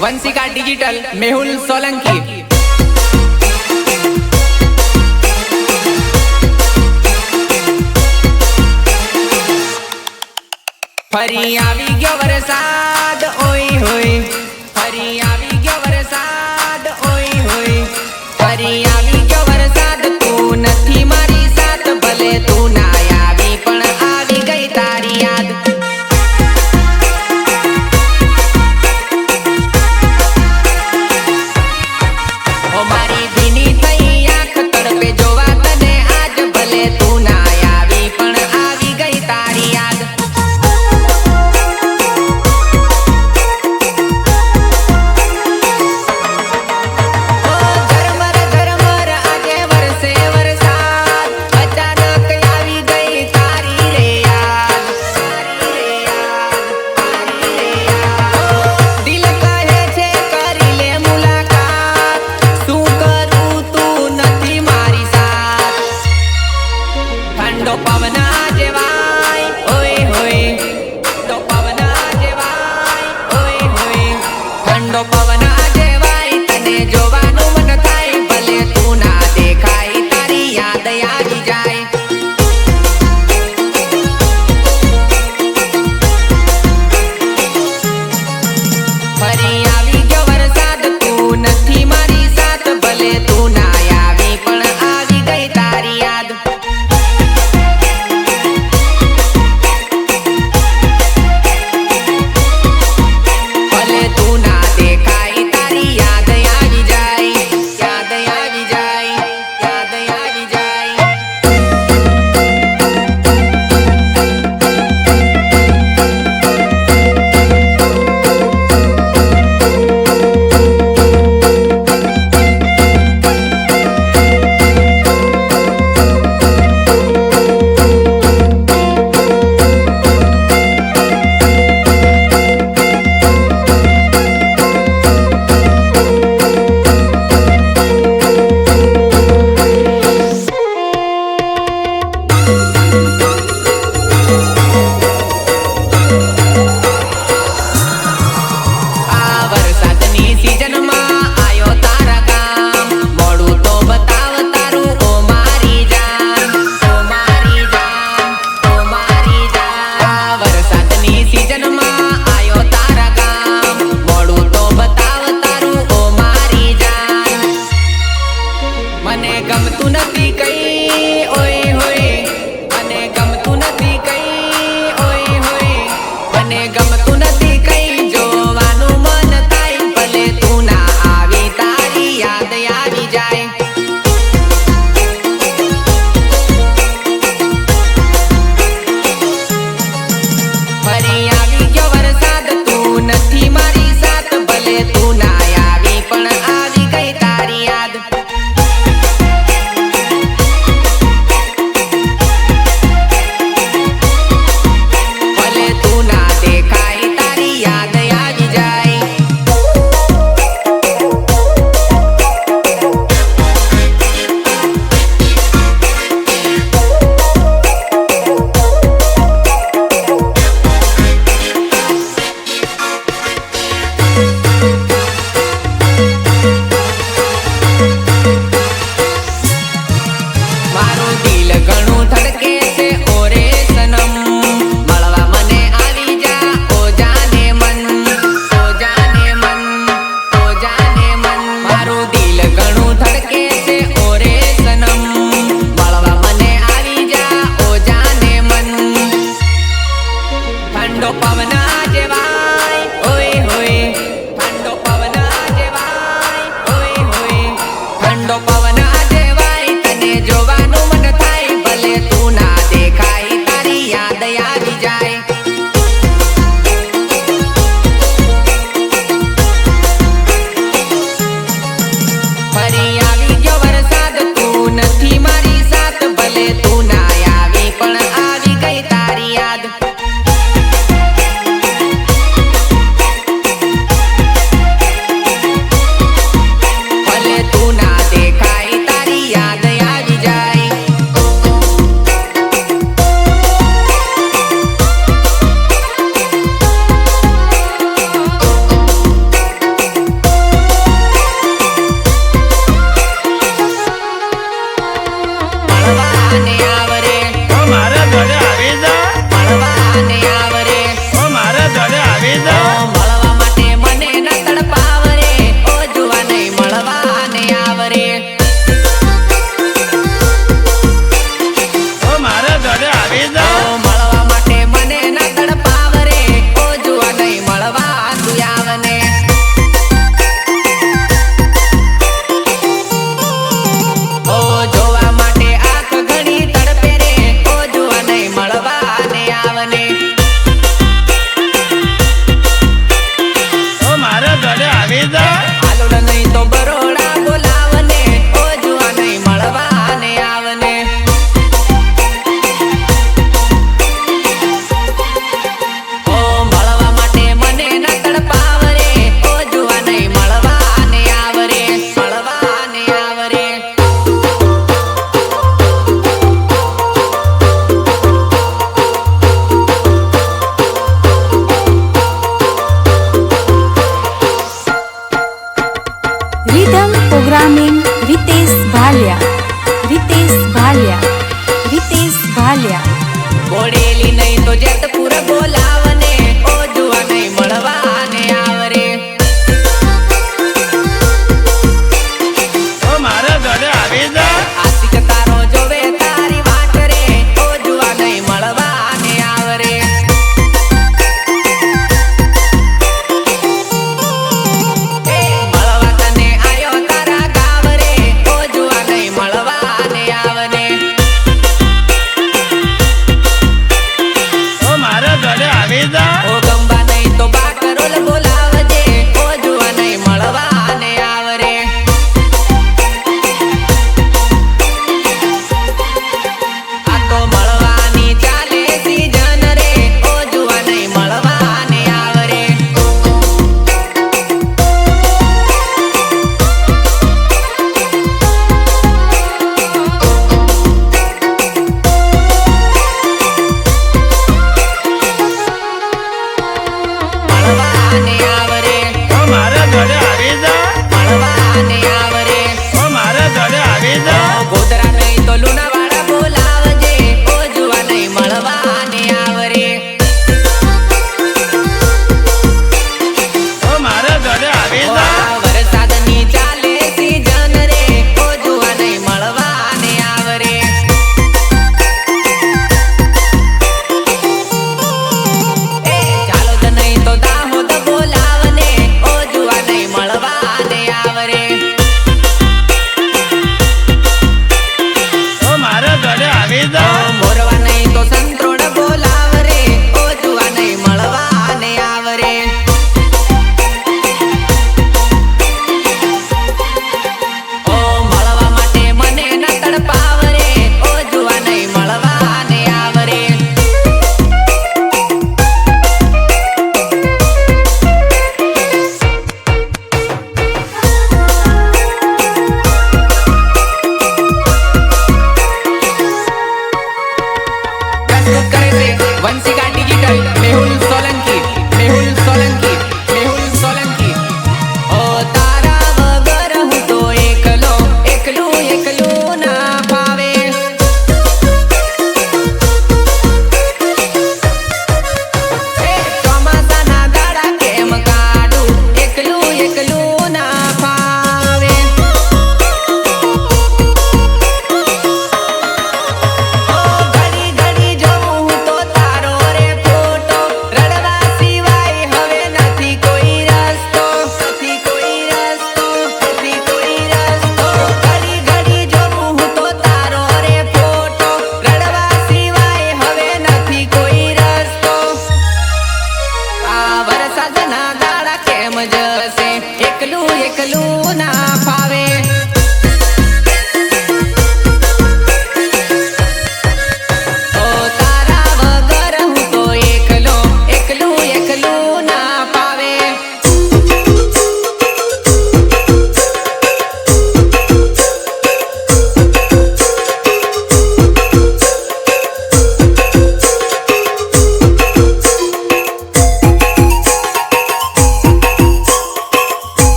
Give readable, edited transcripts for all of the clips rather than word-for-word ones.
Vanshika digital Mehul Solanki. फरी आवी गयो वरसाद ओय होय, फरी आवी गयो वरसाद ओय होय, फरी आवी गयो वरसाद तू नथी मारी साथ भले तू ना आवी पण आवी गई तारी याद। ओ मारी भीनी थई आंख तड़पे जोवा तने आज भले तू ना आवी पण आवी गई तारी याद। મળવાને આવરે ઓ મારા ઘરે આવી જા મળવાને આવરે ઓ મારા ઘરે આવી જા મળવા માટે મને ન તડપાવરે ઓ જુવા નહીં મળવાને આવરે ઓ મારા ઘરે આવી જા મળવા માટે મને ન તડપાવરે ઓ જુવા નહીં મળવા તું આવને ઓ જોવા માટે આંખ ઘણી તડપ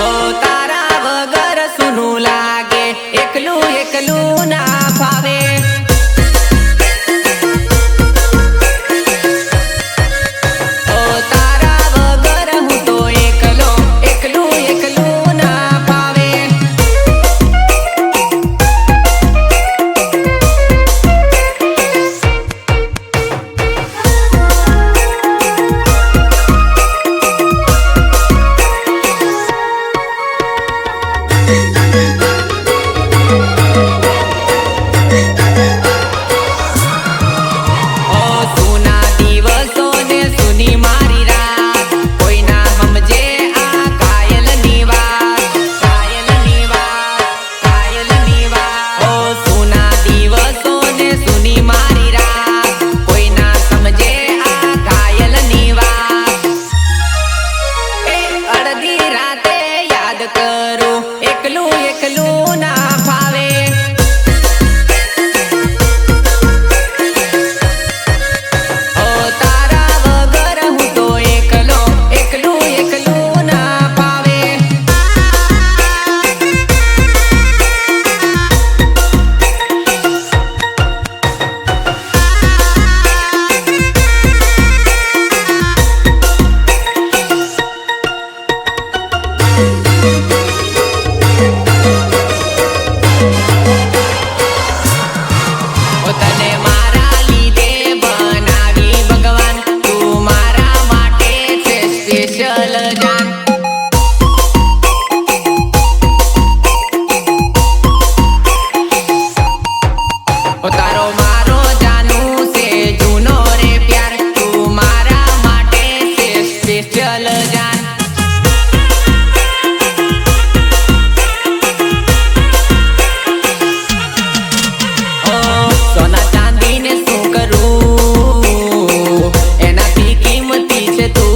ઓ તારા વગર સુનું લાગે, એકલું એકલું ના ફાવે. ઓ તારા વગર હું તો એકલો, એકલું એકલું ના ફાવે. એકલું એકલું ના ફાવે. ઓ તારા વગર હું તો એકલો, એકલું એકલું ના ફાવે. તને મારા લીધે બનાવી ભગવાન, તું મારા માટે છે સ્પેશિયલ જાન. તારો મારો જાનું છે જૂનો રે પ્યાર, તું મારા માટે છે સ્પેશિયલ જાન. સોના ચાંદીને શું કરું, એનાથી કિંમતી છે તું.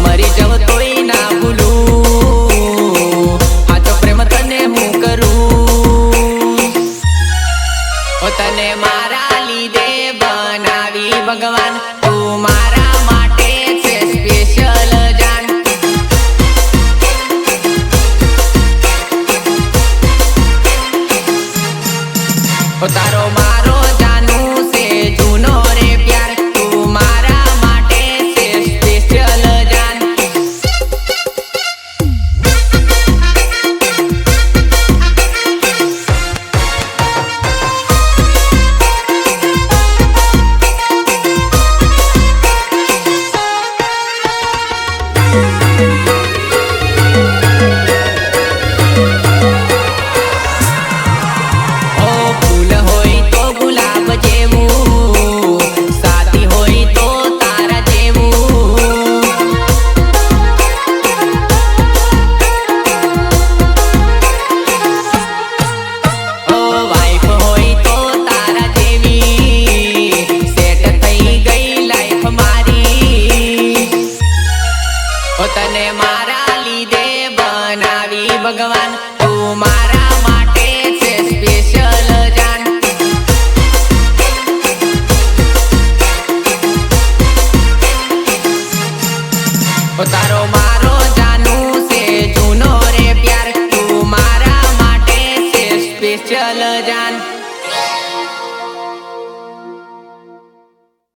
મરી જવ તોય ના ભૂલું, હાચો પ્રેમ તને હું કરું. તને મારા લીધે બનાવી ભગવાન, તું મારા માટે છે સ્પેશિયલ જાન. તારો